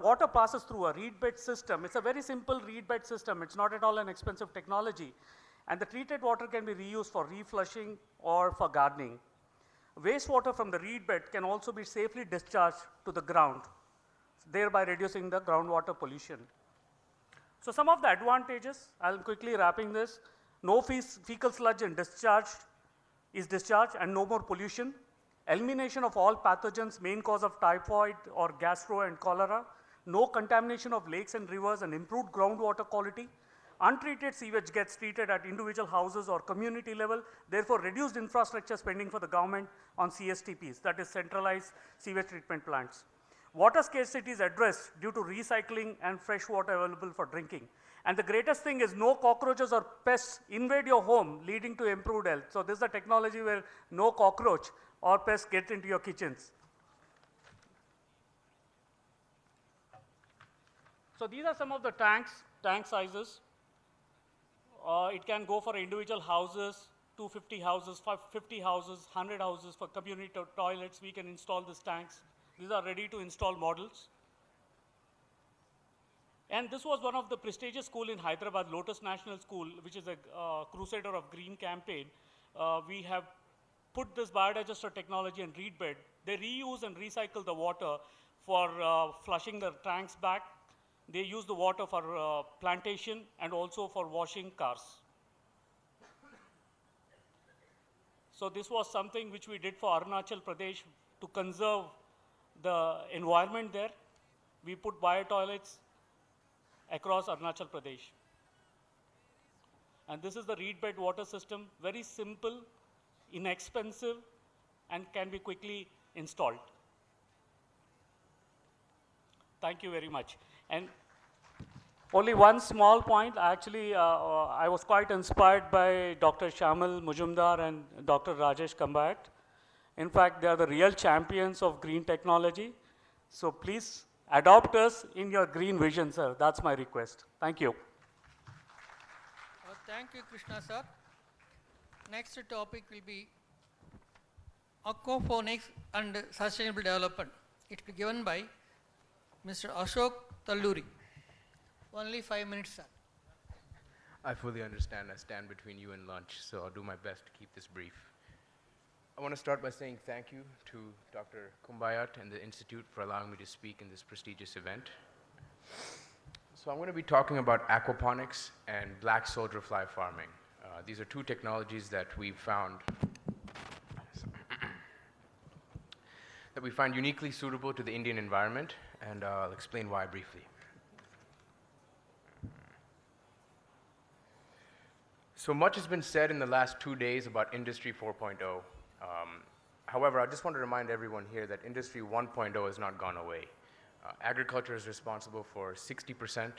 Water passes through a reed bed system. It's a very simple reed bed system. It's not at all an expensive technology. And the treated water can be reused for reflushing or for gardening. Wastewater from the reed bed can also be safely discharged to the ground, thereby reducing the groundwater pollution. So some of the advantages, I'll quickly wrapping this. No fecal sludge is discharged and no more pollution. Elimination of all pathogens, main cause of typhoid or gastro and cholera. No contamination of lakes and rivers and improved groundwater quality. Untreated sewage gets treated at individual houses or community level, therefore reduced infrastructure spending for the government on CSTPs, that is centralized sewage treatment plants. Water scarcity is addressed due to recycling and fresh water available for drinking. And the greatest thing is no cockroaches or pests invade your home, leading to improved health. So this is a technology where no cockroach or pests get into your kitchens. So these are some of the tank sizes. It can go for individual houses, 250 houses, 50 houses, 100 houses. For community toilets, we can install these tanks. These are ready to install models. And this was one of the prestigious schools in Hyderabad, Lotus National School, which is a Crusader of Green campaign. We have put this biodigester technology in reed bed. They reuse and recycle the water for flushing the tanks back. They use the water for plantation and also for washing cars. So this was something which we did for Arunachal Pradesh to conserve the environment there. We put bio-toilets across Arunachal Pradesh. And this is the reed bed water system, very simple, inexpensive, and can be quickly installed. Thank you very much. And only one small point, actually, I was quite inspired by Dr. Shamal Mujumdar and Dr. Rajesh Kambat. In fact, they are the real champions of green technology. So please adopt us in your green vision, sir. That's my request. Thank you. Thank you, Krishna sir. Next topic will be aquaponics and sustainable development. It will be given by Mr. Ashok Talluri. Only 5 minutes, sir. I fully understand. I stand between you and lunch, so I'll do my best to keep this brief. I want to start by saying thank you to Dr. Kumbayat and the Institute for allowing me to speak in this prestigious event. So I'm going to be talking about aquaponics and black soldier fly farming. These are two technologies that we found uniquely suitable to the Indian environment, and I'll explain why briefly. So much has been said in the last 2 days about Industry 4.0. However, I just want to remind everyone here that Industry 1.0 has not gone away. Agriculture is responsible for 60%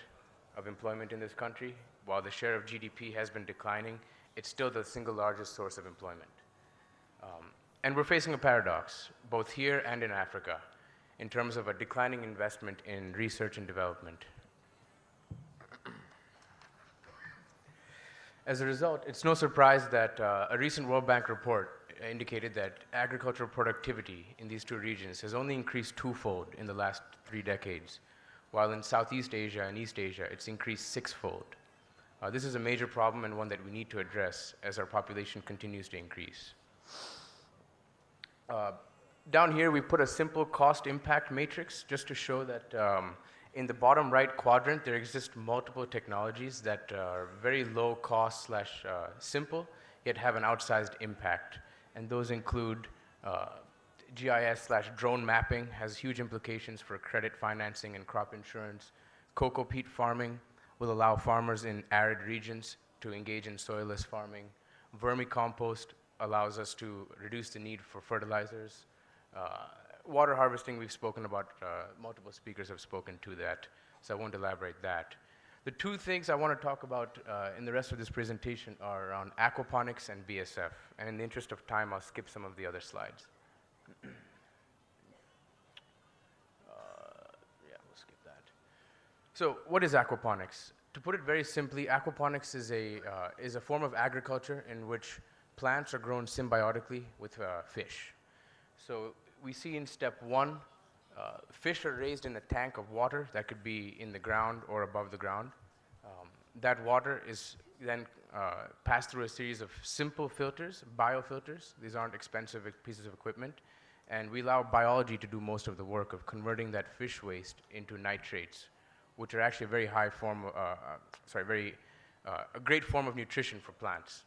of employment in this country. While the share of GDP has been declining, it's still the single largest source of employment. And we're facing a paradox, both here and in Africa, in terms of a declining investment in research and development. As a result, it's no surprise that a recent World Bank report indicated that agricultural productivity in these two regions has only increased twofold in the last 3 decades, while in Southeast Asia and East Asia, it's increased sixfold. This is a major problem and one that we need to address as our population continues to increase. Down here, we put a simple cost impact matrix just to show that in the bottom right quadrant, there exist multiple technologies that are very low cost slash simple, yet have an outsized impact. And those include GIS slash drone mapping has huge implications for credit financing and crop insurance. Cocoa peat farming will allow farmers in arid regions to engage in soilless farming. Vermicompost allows us to reduce the need for fertilizers. Water harvesting, we've spoken about, multiple speakers have spoken to that, so I won't elaborate that. The two things I want to talk about in the rest of this presentation are around aquaponics and BSF, and in the interest of time, I'll skip some of the other slides. Yeah, we'll skip that. So what is aquaponics? To put it very simply, aquaponics is a form of agriculture in which plants are grown symbiotically with fish. So we see in step 1 Fish are raised in a tank of water that could be in the ground or above the ground. That water is then passed through a series of simple filters, biofilters. These aren't expensive pieces of equipment. And we allow biology to do most of the work of converting that fish waste into nitrates, which are actually a very high form, a great form of nutrition for plants.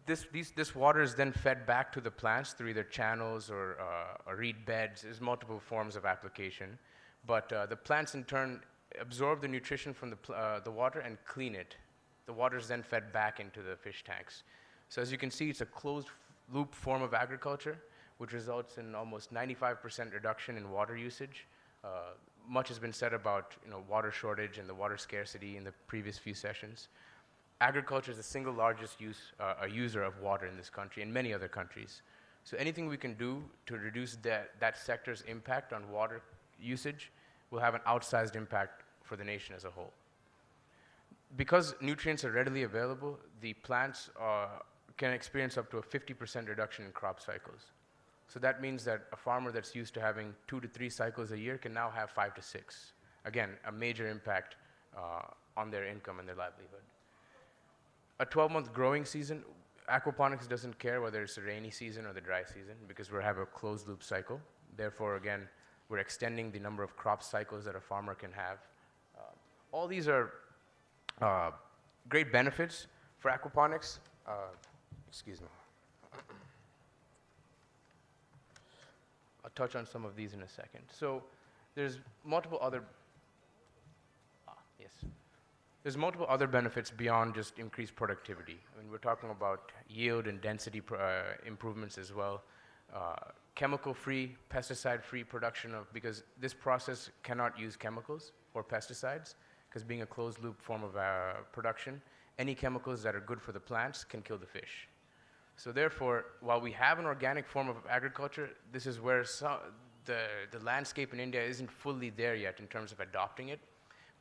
This water is then fed back to the plants through either channels or reed beds. There's multiple forms of application. But the plants in turn absorb the nutrition from the water and clean it. The water is then fed back into the fish tanks. So as you can see, it's a closed loop form of agriculture, which results in almost 95% reduction in water usage. Much has been said about water shortage and the water scarcity in the previous few sessions. Agriculture is the single largest user of water in this country and many other countries. So anything we can do to reduce that sector's impact on water usage will have an outsized impact for the nation as a whole. Because nutrients are readily available, the plants can experience up to a 50% reduction in crop cycles. So that means that a farmer that's used to having 2 to 3 cycles a year can now have 5 to 6. Again, a major impact on their income and their livelihood. A 12-month growing season, aquaponics doesn't care whether it's the rainy season or the dry season because we have a closed loop cycle. Therefore, again, we're extending the number of crop cycles that a farmer can have. All these are great benefits for aquaponics. Excuse me. I'll touch on some of these in a second. So there's multiple other There's multiple other benefits beyond just increased productivity. I mean, we're talking about yield and density improvements as well. Chemical-free, pesticide-free production because this process cannot use chemicals or pesticides, because being a closed-loop form of production, any chemicals that are good for the plants can kill the fish. So therefore, while we have an organic form of agriculture, this is where the landscape in India isn't fully there yet in terms of adopting it.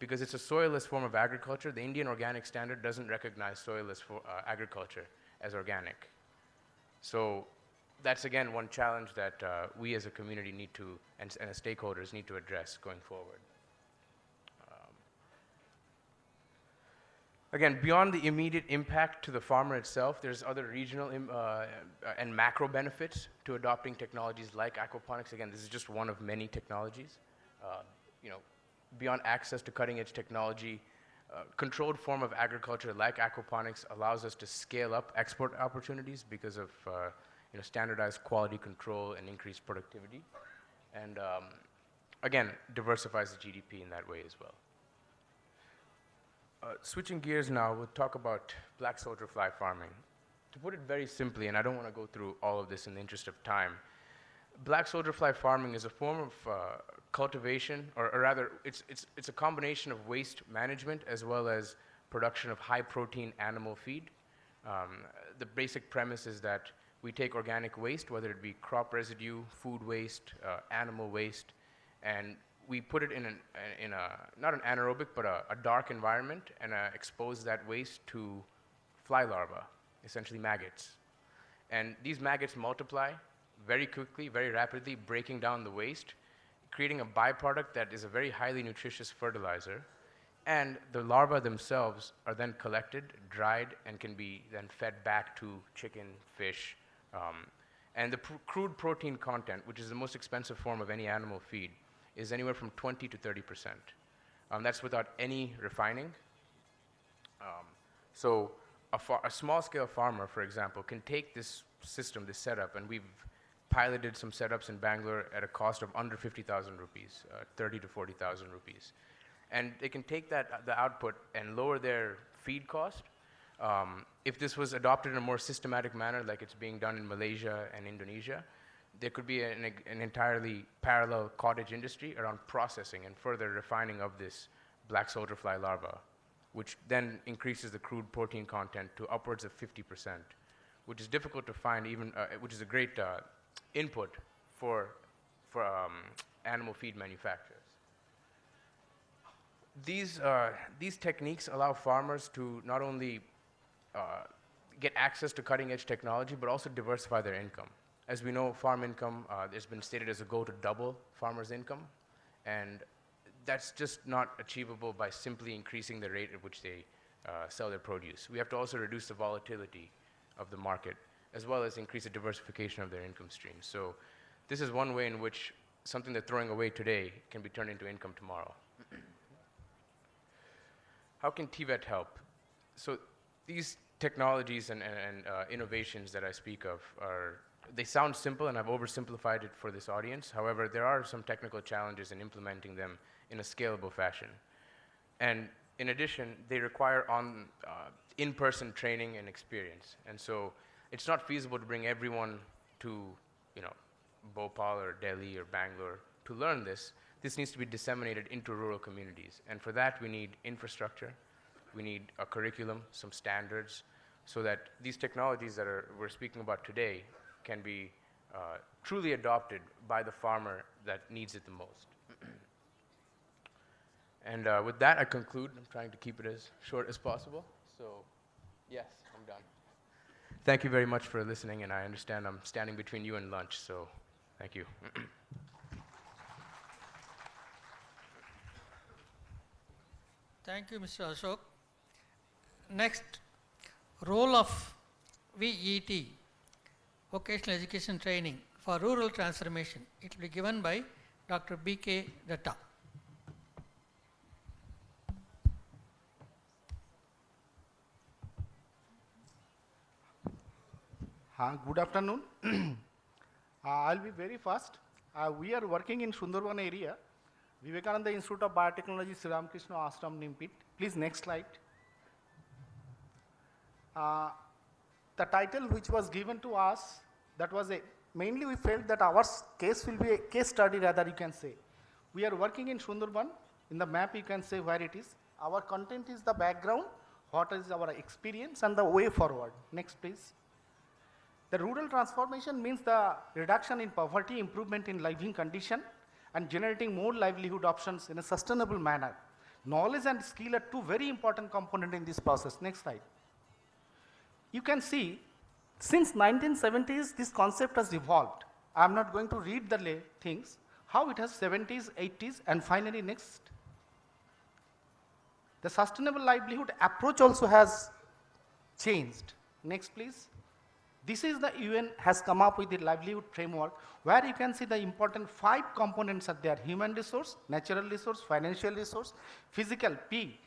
Because it's a soilless form of agriculture, the Indian Organic Standard doesn't recognize soilless agriculture as organic. So that's, again, one challenge that we as a community need to, and as stakeholders need to address going forward. Again, beyond the immediate impact to the farmer itself, there's other regional and macro benefits to adopting technologies like aquaponics. Again, this is just one of many technologies. Beyond access to cutting-edge technology, controlled form of agriculture like aquaponics allows us to scale up export opportunities because of standardized quality control and increased productivity. And again, diversifies the GDP in that way as well. Switching gears now, we'll talk about black soldier fly farming. To put it very simply, and I don't want to go through all of this in the interest of time, black soldier fly farming is a form of cultivation, or rather, it's a combination of waste management as well as production of high-protein animal feed. The basic premise is that we take organic waste, whether it be crop residue, food waste, animal waste, and we put it in not an anaerobic, but a dark environment, and expose that waste to fly larvae, essentially maggots. And these maggots multiply very quickly, very rapidly, breaking down the waste, creating a byproduct that is a very highly nutritious fertilizer. And the larvae themselves are then collected, dried, and can be then fed back to chicken, fish. And the crude protein content, which is the most expensive form of any animal feed, is anywhere from 20 to 30%. That's without any refining. So a small-scale farmer, for example, can take this system, this setup, and we've piloted some setups in Bangalore at a cost of under 50,000 rupees, 30 to 40,000 rupees. And they can take the output and lower their feed cost. If this was adopted in a more systematic manner, like it's being done in Malaysia and Indonesia, there could be an entirely parallel cottage industry around processing and further refining of this black soldier fly larva, which then increases the crude protein content to upwards of 50%, which is difficult to find, which is a great input for animal feed manufacturers. These techniques allow farmers to not only get access to cutting-edge technology, but also diversify their income. As we know, farm income has been stated as a goal to double farmers' income, and that's just not achievable by simply increasing the rate at which they sell their produce. We have to also reduce the volatility of the market, as well as increase the diversification of their income streams. So this is one way in which something they're throwing away today can be turned into income tomorrow. How can TVET help? So these technologies and innovations that I speak of they sound simple, and I've oversimplified it for this audience. However, there are some technical challenges in implementing them in a scalable fashion. And in addition, they require in-person training and experience. And so it's not feasible to bring everyone to, Bhopal or Delhi or Bangalore to learn this. This needs to be disseminated into rural communities. And for that, we need infrastructure. We need a curriculum, some standards, so that these technologies that we're speaking about today can be truly adopted by the farmer that needs it the most. And with that, I conclude. I'm trying to keep it as short as possible. So, yes, I'm done. Thank you very much for listening, and I understand I'm standing between you and lunch, so thank you. Thank you, Mr. Ashok. Next, role of VET, Vocational Education Training for Rural Transformation. It will be given by Dr. B.K. Datta. Good afternoon. I'll be very fast. We are working in Sundarban area, Vivekananda Institute of Biotechnology, Sri Ramakrishna Ashram, Nimpit. Please, next slide. The title which was given to us, that was mainly we felt that our case will be a case study rather, you can say. We are working in Sundarban. In the map, you can say where it is. Our content is the background, what is our experience, and the way forward. Next, please. The rural transformation means the reduction in poverty, improvement in living condition, and generating more livelihood options in a sustainable manner. Knowledge and skill are two very important components in this process. Next slide. You can see, since 1970s, this concept has evolved. I'm not going to read the things, how it has 70s, 80s, and finally next. The sustainable livelihood approach also has changed. Next, please. This is the UN has come up with the livelihood framework, where you can see the important 5 components are there: human resource, natural resource, financial resource, physical, P,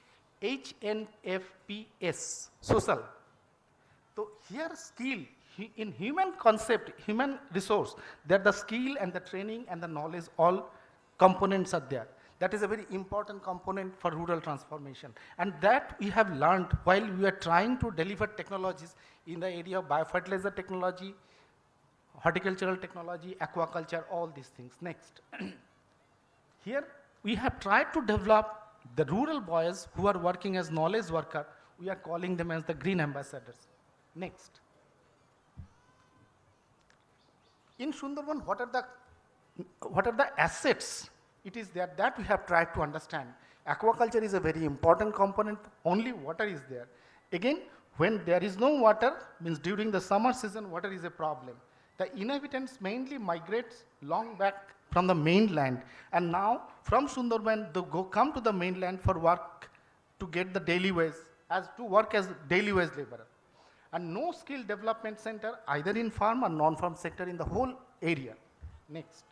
HNFPS, social. So here skill, in human concept, human resource, there the skill and the training and the knowledge, all components are there. That is a very important component for rural transformation. And that we have learned while we are trying to deliver technologies in the area of biofertilizer technology, horticultural technology, aquaculture, all these things. Next. Here we have tried to develop the rural boys who are working as knowledge worker. We are calling them as the green ambassadors. Next. In Sundarban, what are the assets? It is that we have tried to understand. Aquaculture is a very important component. Only water is there. Again, when there is no water, means during the summer season, water is a problem. The inhabitants mainly migrate long back from the mainland, and now from Sundarban they come to the mainland for work to get the daily wage, to work as daily wage laborer. And no skill development center either in farm or non-farm sector in the whole area. Next.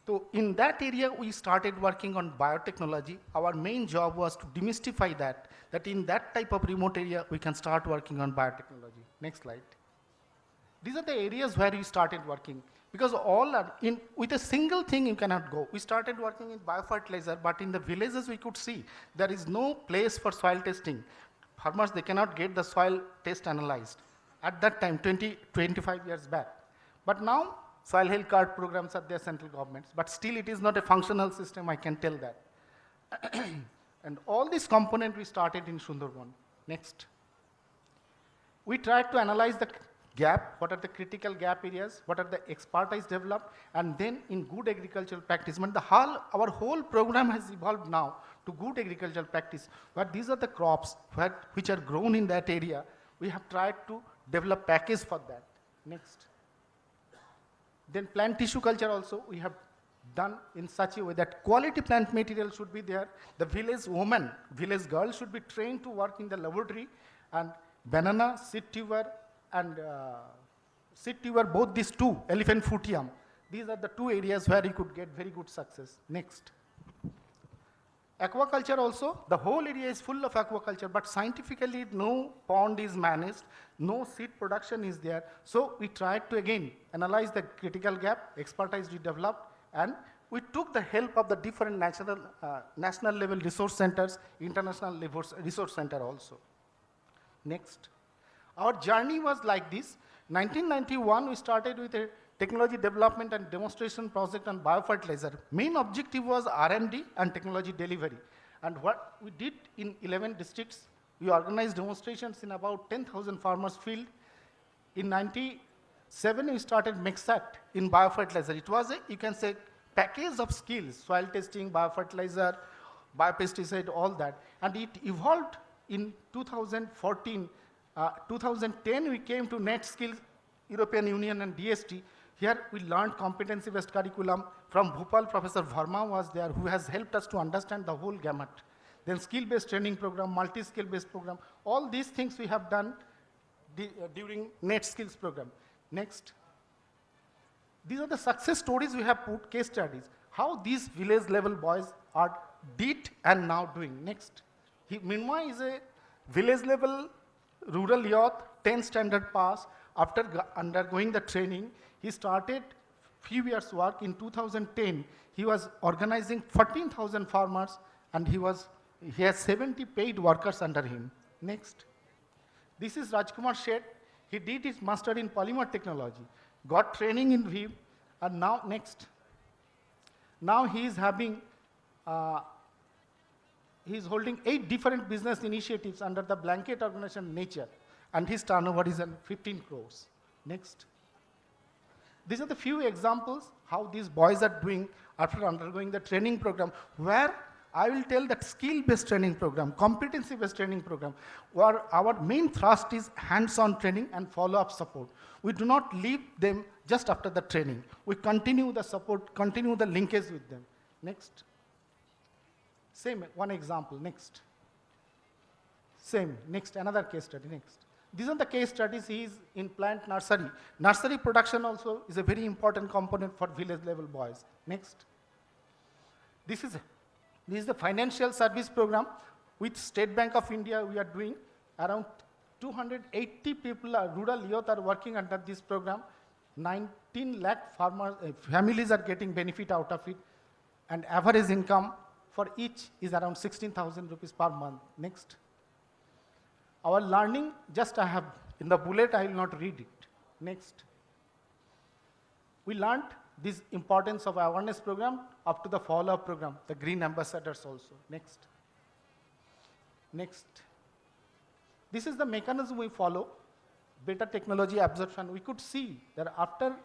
So in that area we started working on biotechnology. Our main job was to demystify that in that type of remote area we can start working on biotechnology. Next slide. These are the areas where we started working, because all are with a single thing you cannot go. We started working in biofertilizer, but in the villages we could see there is no place for soil testing. Farmers, they cannot get the soil test analyzed. At that time, 25 years back. But now, soil health card programs are there, central governments, but still it is not a functional system, I can tell that. And all these components we started in Sundarban. Next. We tried to analyze the gap, what are the critical gap areas, what are the expertise developed, and then in good agricultural practice. But our whole program has evolved now to good agricultural practice, where these are the crops which are grown in that area. We have tried to develop package for that. Next. Then plant tissue culture also we have done in such a way that quality plant material should be there. The village woman, village girl should be trained to work in the laboratory, and banana, seed tuber, and seed tuber, both these two, elephant futium, these are the two areas where you could get very good success. Next. Aquaculture also, the whole area is full of aquaculture, but scientifically no pond is managed, no seed production is there. So we tried to again analyze the critical gap, expertise we developed, and we took the help of the different national level resource centers, international resource center also. Next. Our journey was like this. 1991, we started with a technology development and demonstration project on biofertilizer. Main objective was R&D and technology delivery. And what we did in 11 districts, we organized demonstrations in about 10,000 farmers field. In 97, we started MEXAT in biofertilizer. It was a, you can say, package of skills, soil testing, biofertilizer, biopesticide, all that. And it evolved in 2014. 2010, we came to Net Skills, European Union and DST. Here we learned competency-based curriculum. From Bhopal, Professor Verma was there, who has helped us to understand the whole gamut. Then skill-based training program, multi-skill-based program. All these things we have done during Net Skills program. Next. These are the success stories we have put, case studies. How these village level boys are did and now doing. Next. Minma is a village level rural youth, 10 standard pass. After undergoing the training, he started few years work. In 2010, he was organizing 14,000 farmers, and he has 70 paid workers under him. Next. This is Rajkumar Shet. He did his master in polymer technology, got training in VIV, and now next. Now he is having, he is holding 8 different business initiatives under the blanket organization Nature, and his turnover is 15 crores. Next. These are the few examples how these boys are doing after undergoing the training program, where I will tell that skill-based training program, competency-based training program, where our main thrust is hands-on training and follow-up support. We do not leave them just after the training. We continue the support, continue the linkage with them. Next. Same, one example, next. Same, next, another case study, next. These are the case studies. He is in plant nursery. Nursery production also is a very important component for village level boys. Next. This is the financial service program with State Bank of India. We are doing around 280 people, rural youth are working under this program. 19 lakh farmers, families are getting benefit out of it, and average income for each is around 16,000 rupees per month. Next. Our learning, just I have, in the bullet, I will not read it. Next. We learned this importance of awareness program up to the follow-up program, the green ambassadors also. Next. Next. This is the mechanism we follow, better technology absorption. We could see that after,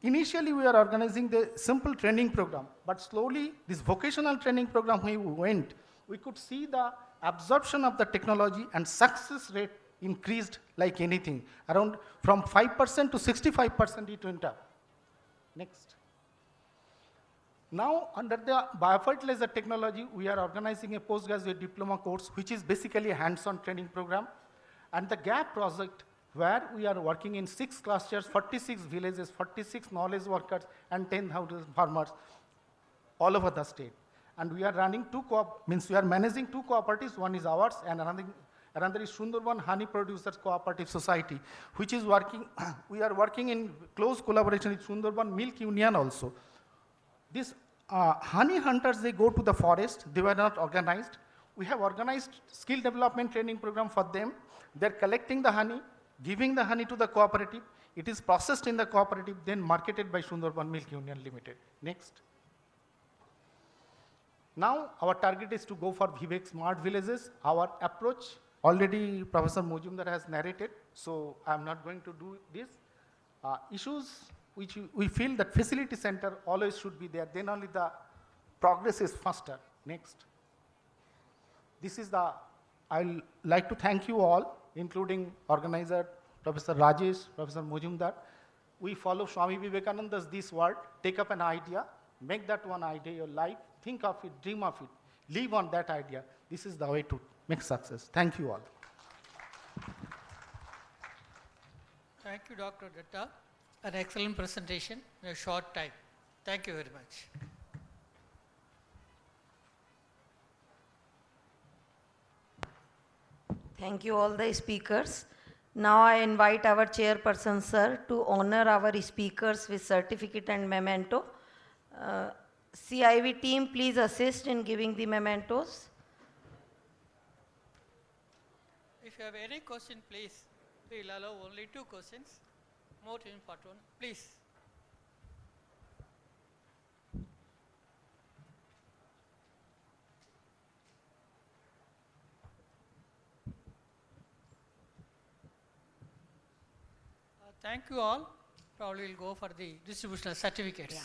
initially we are organizing the simple training program, but slowly this vocational training program we went, we could see the absorption of the technology and success rate increased like anything. Around from 5% to 65% it went up. Next. Now under the biofertilizer technology, we are organizing a postgraduate diploma course, which is basically a hands-on training program. And the GAP project, where we are working in 6 clusters, 46 villages, 46 knowledge workers, and 10,000 farmers all over the state. And we are running we are managing 2 cooperatives. One is ours, and another is Sundarban Honey Producers Cooperative Society, which is working, we are working in close collaboration with Sundarban Milk Union also. These honey hunters, they go to the forest, they were not organized. We have organized skill development training program for them. They're collecting the honey, giving the honey to the cooperative. It is processed in the cooperative, then marketed by Sundarban Milk Union Limited. Next. Now, our target is to go for Vivek Smart Villages. Our approach, already Professor Mojumdar has narrated, so I'm not going to do this. Issues which we feel that facility center always should be there, then only the progress is faster. Next. This is the, I'll like to thank you all, including organizer, Professor Rajesh, Professor Mojumdar. we follow Swami Vivekananda's this word, take up an idea, make that one idea your life, think of it, dream of it, live on that idea. This is the way to make success. Thank you all. Thank you, Dr. Datta. An excellent presentation in a short time. Thank you very much. Thank you all the speakers. Now I invite our chairperson, sir, to honor our speakers with certificate and memento. CIV team, please assist in giving the mementos. If you have any question, please, we will allow only 2 questions. More important, please. Thank you all. Probably we'll go for the distribution of certificates. Yeah.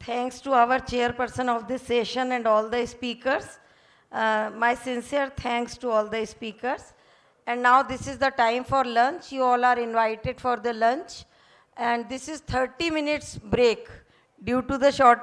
Thanks to our chairperson of this session and all the speakers. My sincere thanks to all the speakers. And now this is the time for lunch. You all are invited for the lunch. And this is 30 minutes break due to the short